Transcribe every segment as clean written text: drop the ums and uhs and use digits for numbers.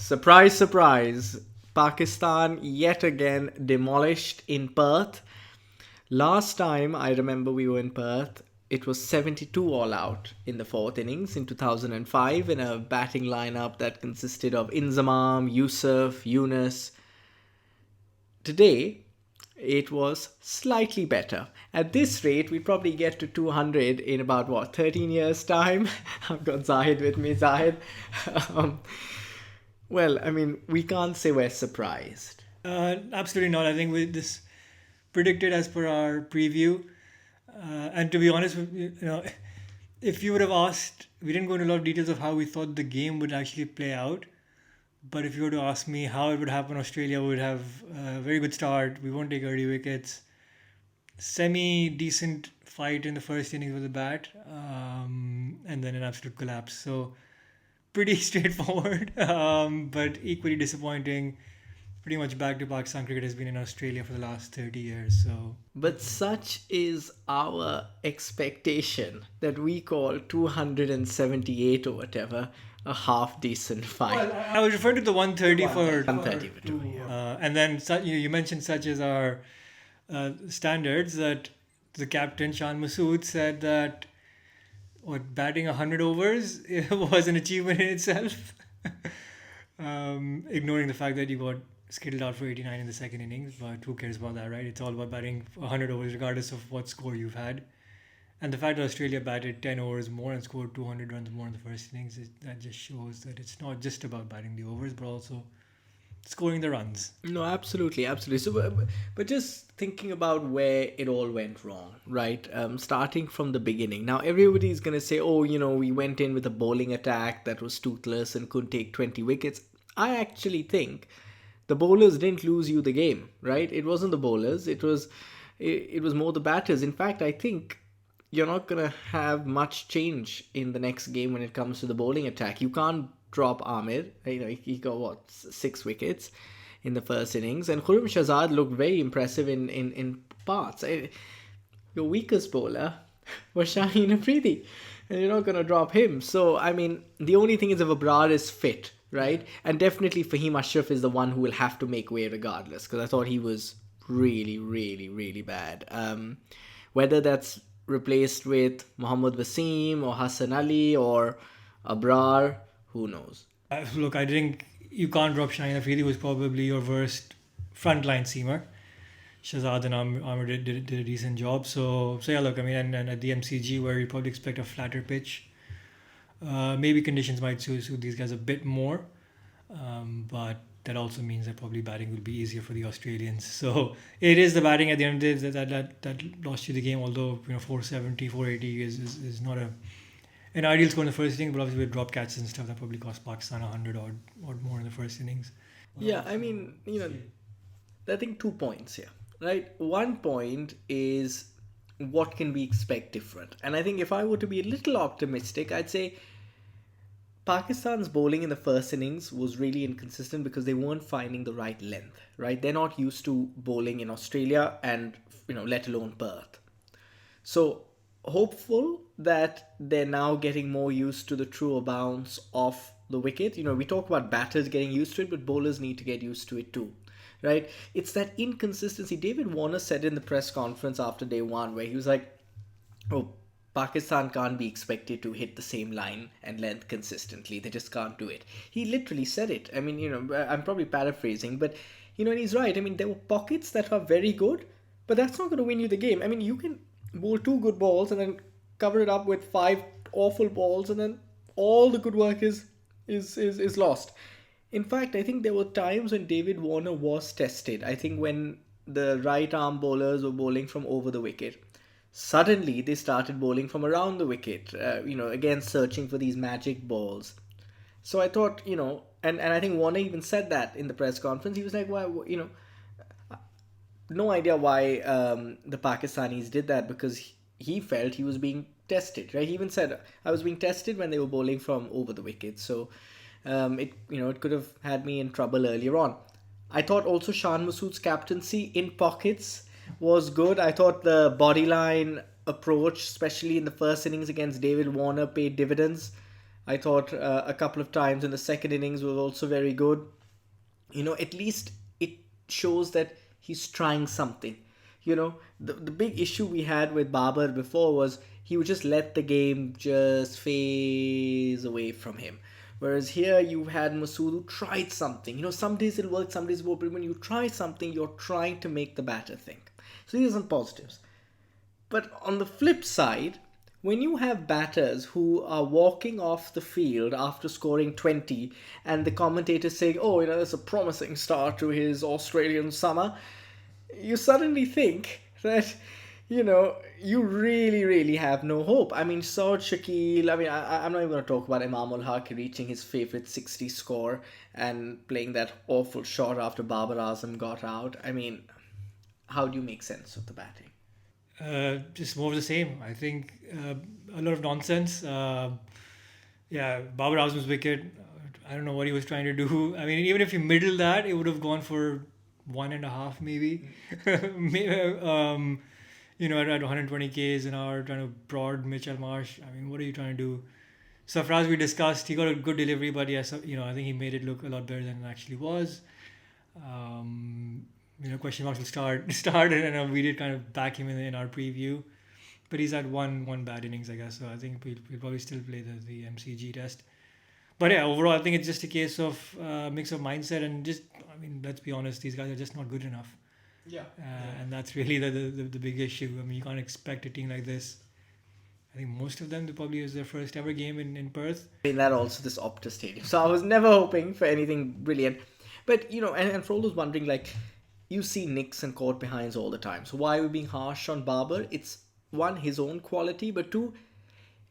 Surprise, surprise. Pakistan yet again demolished in Perth. Last time I remember we were in Perth, it was 72 all out in the fourth innings in 2005 in a batting lineup that consisted of Inzamam, Yusuf, Yunus. Today, it was slightly better. At this rate, we probably get to 200 in about 13 years' time. I've got Zahid with me. Zahid. Um, well, I mean, we can't say we're surprised. Absolutely not. I think we this predicted as per our preview. And to be honest, if you would have asked, we didn't go into a lot of details of how we thought the game would actually play out. But if you were to ask me how it would happen, Australia would have a very good start. We won't take early wickets. Semi decent fight in the first innings with the bat, and then an absolute collapse. So pretty straightforward, but equally disappointing. Pretty much back to Pakistan cricket has been in Australia for the last 30 years. So But such is our expectation that we call 278 or whatever a half decent fight. I was referring to the 130 for 130 for two. and then you mentioned such as our standards that the captain Shan Masood said that what batting 100 overs was an achievement in itself, ignoring the fact that you got skittled out for 89 in the second innings. But who cares about that, right? It's all about batting 100 overs regardless of what score you've had. And the fact that Australia batted 10 overs more and scored 200 runs more in the first innings, that just shows that it's not just about batting the overs, but also scoring the runs. No, absolutely, absolutely. So, but just thinking about where it all went wrong, right? Starting from the beginning. Now, everybody's going to say, oh, we went in with a bowling attack that was toothless and could take 20 wickets. I actually think the bowlers didn't lose you the game, right? It wasn't the bowlers. It was more the batters. In fact, I think you're not going to have much change in the next game when it comes to the bowling attack. You can't drop Amir. He got 6 wickets in the first innings, and Khurram Shahzad looked very impressive in parts. Your weakest bowler was Shaheen Afridi, and you're not going to drop him. So I mean, the only thing is if Abrar is fit, right? And definitely Fahim Ashraf is the one who will have to make way regardless, because I thought he was really, really, really bad. Whether that's replaced with Mohammad Wasim or Hassan Ali or Abrar, who knows? Look, I think you can't drop Shaheen Afridi, who's probably your worst frontline seamer. Shahzad and Amr did a decent job. So yeah, look, I mean, and at the MCG where you probably expect a flatter pitch, maybe conditions might suit these guys a bit more, but that also means that probably batting will be easier for the Australians. So it is the batting at the end of the day that lost you the game. Although 470, 480 is not an ideal score in the first innings, but obviously with drop catches and stuff that probably cost Pakistan 100 or more in the first innings. Yeah, I mean, I think 2 points here, right? One point is what can we expect different? And I think if I were to be a little optimistic, I'd say Pakistan's bowling in the first innings was really inconsistent because they weren't finding the right length, right? They're not used to bowling in Australia and, let alone Perth. So hopeful that they're now getting more used to the truer bounce of the wicket. We talk about batters getting used to it, but bowlers need to get used to it too, right? It's that inconsistency. David Warner said in the press conference after day one where he was like, oh, Pakistan can't be expected to hit the same line and length consistently. They just can't do it. He literally said it. I mean, I'm probably paraphrasing, but, and he's right. I mean, there were pockets that are very good, but that's not going to win you the game. I mean, you can bowl 2 good balls and then cover it up with 5 awful balls, and then all the good work is lost. In fact, I think there were times when David Warner was tested. I think when the right arm bowlers were bowling from over the wicket, suddenly they started bowling from around the wicket, again searching for these magic balls. So I thought, and I think Warner even said that in the press conference. He was like, why, no idea why the Pakistanis did that, because he felt he was being tested, right? He even said, I was being tested when they were bowling from over the wicket. So it could have had me in trouble earlier on. I thought also Shan Masood's captaincy in pockets was good. I thought the bodyline approach, especially in the first innings against David Warner, paid dividends. I thought a couple of times in the second innings was also very good. At least it shows that he's trying something. The big issue we had with Babar before was he would just let the game just phase away from him. Whereas here you had Masood who tried something. Some days it'll work, some days it won't, but when you try something, you're trying to make the batter think. So these are some positives. But on the flip side, when you have batters who are walking off the field after scoring 20 and the commentators saying, oh, that's a promising start to his Australian summer, you suddenly think that, you really, really have no hope. I mean, Saud Shakil, I'm not even going to talk about Imam ul Haq reaching his favourite 60 score and playing that awful shot after Babar Azam got out. I mean, how do you make sense of the batting? Just more of the same. I think a lot of nonsense. Yeah, Babar Azam's wicket. I don't know what he was trying to do. I mean, even if you middle that, it would have gone for 1.5 maybe. At 120 k's an hour, trying to broad Mitchell Marsh. I mean, what are you trying to do? Safraz we discussed. He got a good delivery, but yes, I think he made it look a lot better than it actually was. Question marks will start, and we did kind of back him in our preview, but he's had one bad innings, I guess. So I think we'll probably still play the MCG test. But yeah, overall, I think it's just a case of mix of mindset and just, let's be honest, these guys are just not good enough. Yeah. And that's really the big issue. I mean, you can't expect a team like this. I think most of them, they probably is their first ever game in Perth. In that also this Optus Stadium. So I was never hoping for anything brilliant. But, and for all those wondering, like, you see nicks and caught behinds all the time. So why are we being harsh on Babar? It's one, his own quality, but two,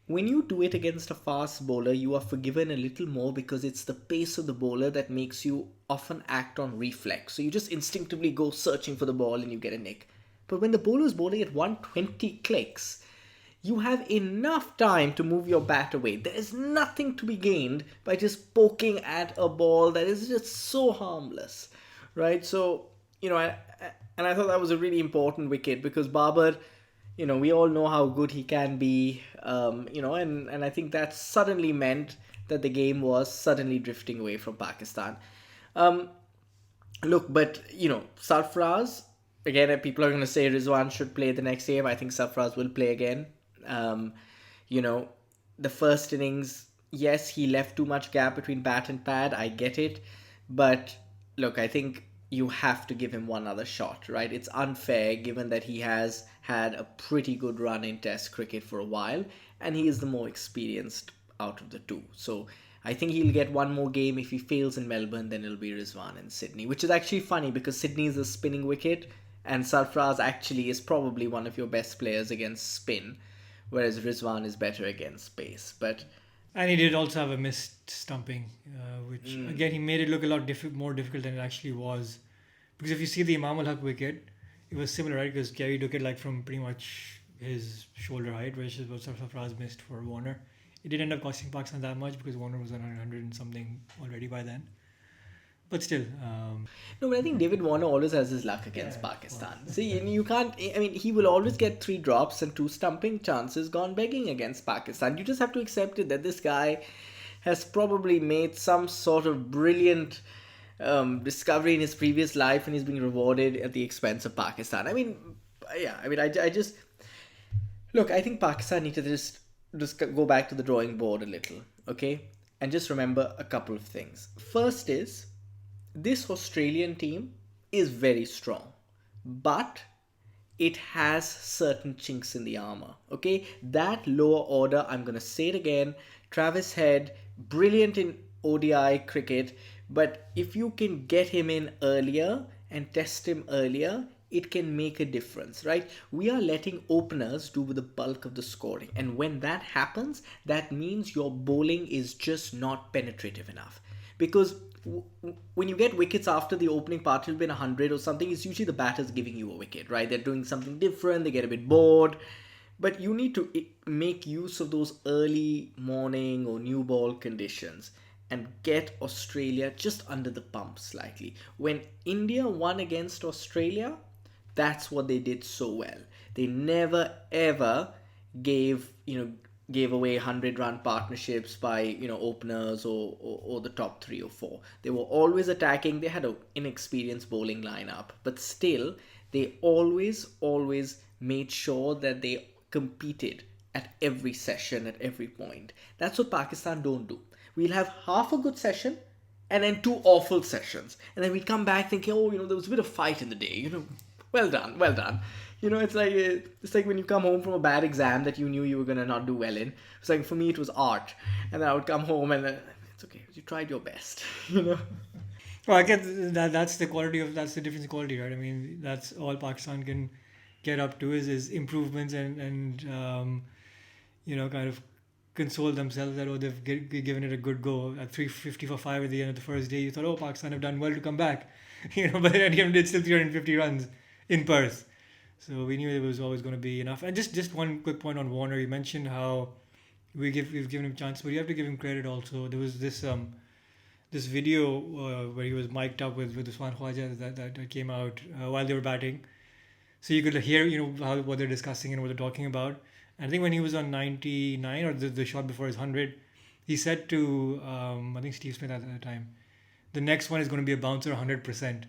when you do it against a fast bowler, you are forgiven a little more because it's the pace of the bowler that makes you often act on reflex. So you just instinctively go searching for the ball and you get a nick. But when the bowler is bowling at 120 clicks, you have enough time to move your bat away. There is nothing to be gained by just poking at a ball that is just so harmless, right? So, and I thought that was a really important wicket because Babar, we all know how good he can be, and I think that suddenly meant that the game was suddenly drifting away from Pakistan. Look, but, Sarfraz, again, people are going to say Rizwan should play the next game. I think Sarfraz will play again. The first innings, yes, he left too much gap between bat and pad. I get it. But, look, I think you have to give him one other shot, right? It's unfair given that he has had a pretty good run in Test cricket for a while and he is the more experienced out of the two. So I think he'll get one more game. If he fails in Melbourne, then it'll be Rizwan in Sydney, which is actually funny because Sydney is a spinning wicket and Sarfraz actually is probably one of your best players against spin, whereas Rizwan is better against pace. And he did also have a missed stumping, which again he made it look a lot more difficult than it actually was. Because if you see the Imam ul Haq wicket, it was similar, right? Because Gary took it like from pretty much his shoulder height, which is what Sarfraz missed for Warner. It didn't end up costing Pakistan that much because Warner was on 100 and something already by then. But still. No, but I think David Warner always has his luck against Pakistan. See, you can't. I mean, he will always get 3 drops and 2 stumping chances gone begging against Pakistan. You just have to accept it that this guy has probably made some sort of brilliant discovery in his previous life and he's being rewarded at the expense of Pakistan. I mean, yeah, I just. Look, I think Pakistan need to just go back to the drawing board a little, okay? And just remember a couple of things. First is, this Australian team is very strong, but it has certain chinks in the armor, okay? That lower order, I'm going to say it again, Travis Head, brilliant in ODI cricket, but if you can get him in earlier and test him earlier, it can make a difference, right? We are letting openers do the bulk of the scoring, and when that happens, that means your bowling is just not penetrative enough. Because when you get wickets after the opening part, it'll be 100 or something, it's usually the batters giving you a wicket, right? They're doing something different, they get a bit bored. But you need to make use of those early morning or new ball conditions and get Australia just under the pump slightly. When India won against Australia, that's what they did so well. They never ever gave, gave away 100-run partnerships by openers or the top three or four. They were always attacking. They had an inexperienced bowling lineup, but still they always made sure that they competed at every session, at every point. That's what Pakistan don't do. We'll have half a good session and then two awful sessions, and then we'd come back thinking, oh, there was a bit of fight in the day. Well done, well done. It's like when you come home from a bad exam that you knew you were gonna not do well in. It's like for me it was art, and then I would come home and it's okay, you tried your best. Well, I guess that's the quality of that's the difference in quality, right? I mean, that's all Pakistan can get up to is improvements and kind of console themselves that they've given it a good go at 350 for 5 at the end of the first day. You thought, oh, Pakistan have done well to come back, but at the end it's still 350 runs in Perth. So we knew it was always going to be enough. And just one quick point on Warner. You mentioned how we've given him a chance, but you have to give him credit also. There was this video where he was mic'd up with Usman Khwaja that came out while they were batting, so you could hear what they're discussing and what they're talking about. And I think when he was on 99 or the shot before his 100, he said to I think Steve Smith at the time, the next one is going to be a bouncer 100%.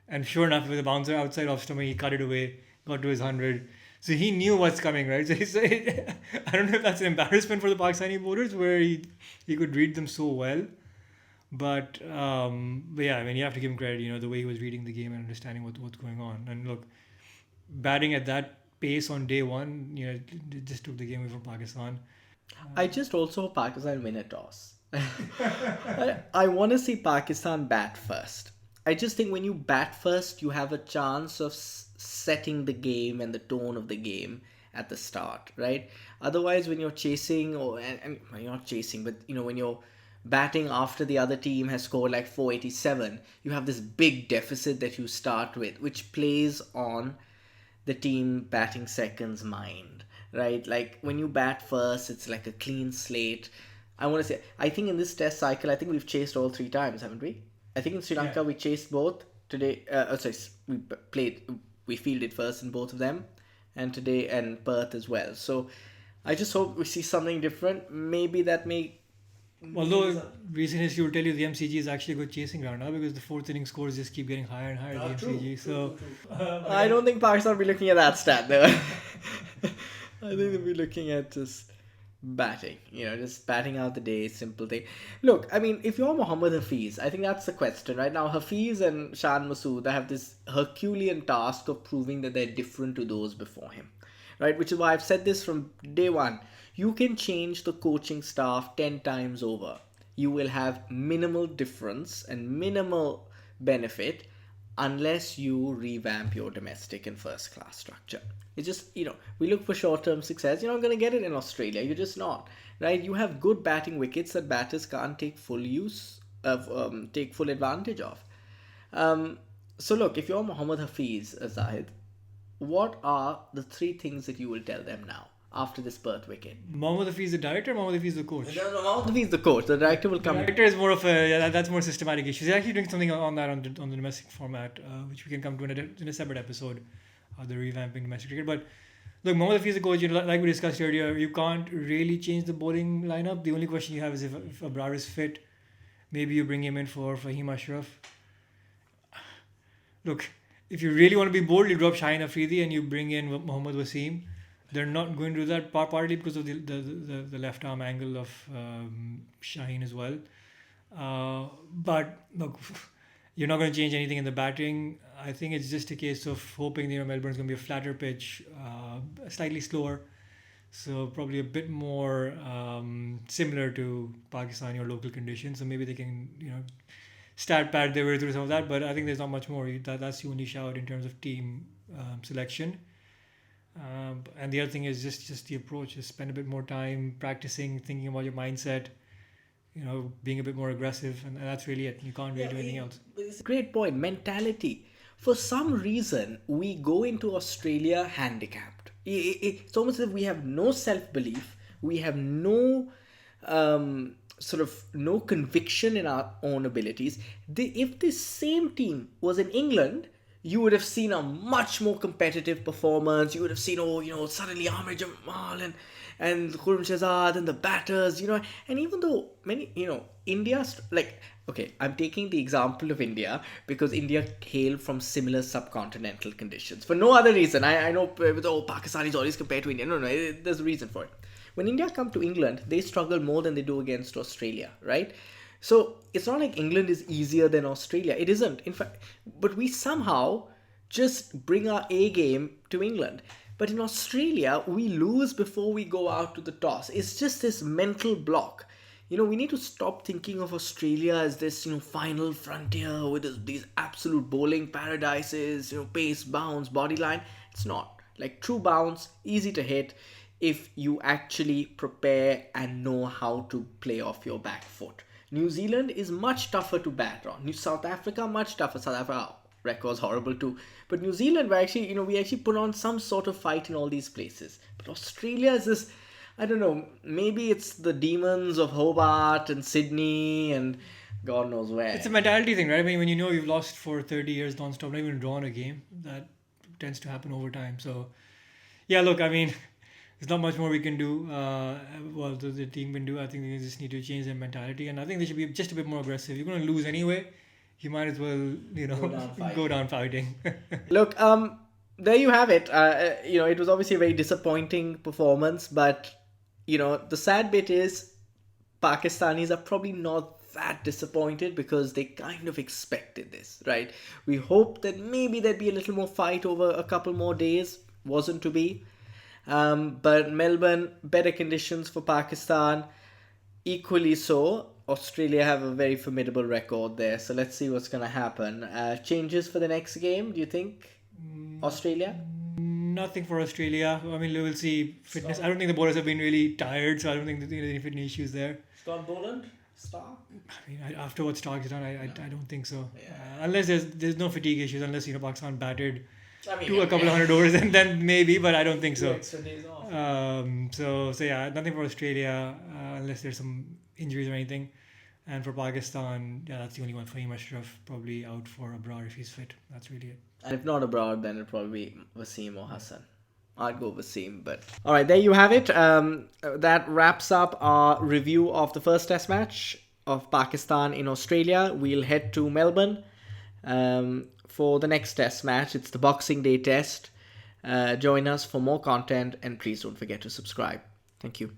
And sure enough, with a bouncer outside off stump, he cut it away, got to his 100. So he knew what's coming, right? So I don't know if that's an embarrassment for the Pakistani bowlers where he could read them so well. But yeah, I mean, you have to give him credit, the way he was reading the game and understanding what's going on. And look, batting at that pace on day one, it just took the game away from Pakistan. I just also hope Pakistan win a toss. I want to see Pakistan bat first. I just think when you bat first, you have a chance of setting the game and the tone of the game at the start, right? Otherwise, when you're chasing, and you're not chasing, but when you're batting after the other team has scored like 487, you have this big deficit that you start with, which plays on the team batting second's mind, right? Like when you bat first, it's like a clean slate. I think in this test cycle, I think we've chased all 3 times, haven't we? I think in Sri Lanka we chased both. Today, we fielded first in both of them, and today and Perth as well. So I just hope we see something different. Maybe that may. Although recent history will tell you the MCG is actually a good chasing ground now because the fourth inning scores just keep getting higher and higher at the MCG. So I don't think Pakistan will be looking at that stat though. I think they'll be looking at just batting, just batting out the day, simple thing. Look, I mean, if you're Mohammad Hafiz, I think that's the question right now. Hafiz and Shan Masood have this Herculean task of proving that they're different to those before him, right? Which is why I've said this from day one. You can change the coaching staff 10 times over. You will have minimal difference and minimal benefit unless you revamp your domestic and first class structure. It's just, we look for short-term success. You're not going to get it in Australia. You're just not, right? You have good batting wickets that batters can't take full advantage of. So look, if you're Mohammad Hafiz, Zahid, what are the 3 things that you will tell them now after this Perth wicket? Mohammad Hafiz the director, Mohammad Hafiz the coach? No, Mohammad Hafiz the coach. The director will come. The director is more of that's more systematic issues. He's actually doing something on that on the domestic format, which we can come to in a separate episode. The revamping domestic cricket. But look, Mohammad Hafiz is a coach, like we discussed earlier, you can't really change the bowling lineup. The only question you have is if Abrar is fit, maybe you bring him in for Fahim Ashraf. Look, if you really want to be bold, you drop Shaheen Afridi and you bring in Mohammad Wasim. They're not going to do that, partly because of the left arm angle of Shaheen as well. But look, you're not going to change anything in the batting. I think it's just a case of hoping Melbourne's going to be a flatter pitch, slightly slower, so probably a bit more similar to Pakistan or local conditions. So maybe they can stat pad their way through some of that. But I think there's not much more. That's the only shout in terms of team selection. And the other thing is just the approach. Just spend a bit more time practicing, thinking about your mindset. Being a bit more aggressive, and that's really it. You can't really do anything else. It's a great point. Mentality. For some reason, we go into Australia handicapped. It's almost as if we have no self-belief. We have no no conviction in our own abilities. If this same team was in England, you would have seen a much more competitive performance. You would have seen, suddenly Amir Jamal and Khurram Shahzad and the batters, and even though many, India's like, okay, I'm taking the example of India because India hail from similar subcontinental conditions. For no other reason. I know, Pakistan is always compared to India. No, there's a reason for it. When India come to England, they struggle more than they do against Australia, right? So it's not like England is easier than Australia. It isn't. In fact, but we somehow just bring our A game to England. But in Australia, we lose before we go out to the toss. It's just this mental block. We need to stop thinking of Australia as this, final frontier with these absolute bowling paradises, pace, bounce, body line. It's not. Like true bounce, easy to hit if you actually prepare and know how to play off your back foot. New Zealand is much tougher to bat on. South Africa, much tougher. South Africa, record's horrible too. But New Zealand, we actually put on some sort of fight in all these places. But Australia is this, I don't know, maybe it's the demons of Hobart and Sydney and God knows where. It's a mentality thing, right? I mean, when you've lost for 30 years non-stop, not even drawn a game, that tends to happen over time. So, yeah, look, I mean, there's not much more we can do. The team can do. I think they just need to change their mentality, and I think they should be just a bit more aggressive. You're going to lose anyway. You might as well, go down fighting. Look, there you have it. It was obviously a very disappointing performance, but the sad bit is Pakistanis are probably not that disappointed because they kind of expected this, right? We hope that maybe there'd be a little more fight over a couple more days. Wasn't to be. But Melbourne, better conditions for Pakistan. Equally so, Australia have a very formidable record there. So let's see what's going to happen. Changes for the next game, do you think? Australia? Nothing for Australia. I mean, we'll see fitness. I don't think the bowlers have been really tired, so I don't think there's any fitness issues there. Scott Boland? Stark? I mean, after what Stark's done, I don't think so. Yeah. Unless there's no fatigue issues, unless Pakistan batted to a couple of hundred overs, and then maybe, but I don't think so. Extra days off. So yeah, nothing for Australia unless there's some injuries or anything. And for Pakistan, yeah, that's the only one. Fahim Ashraf probably out for Abrar if he's fit. That's really it. And if not Abrar, then it'll probably be Wasim or Hassan. I'd go Wasim, but... Alright, there you have it. That wraps up our review of the first test match of Pakistan in Australia. We'll head to Melbourne for the next test match. It's the Boxing Day test. Join us for more content and please don't forget to subscribe. Thank you.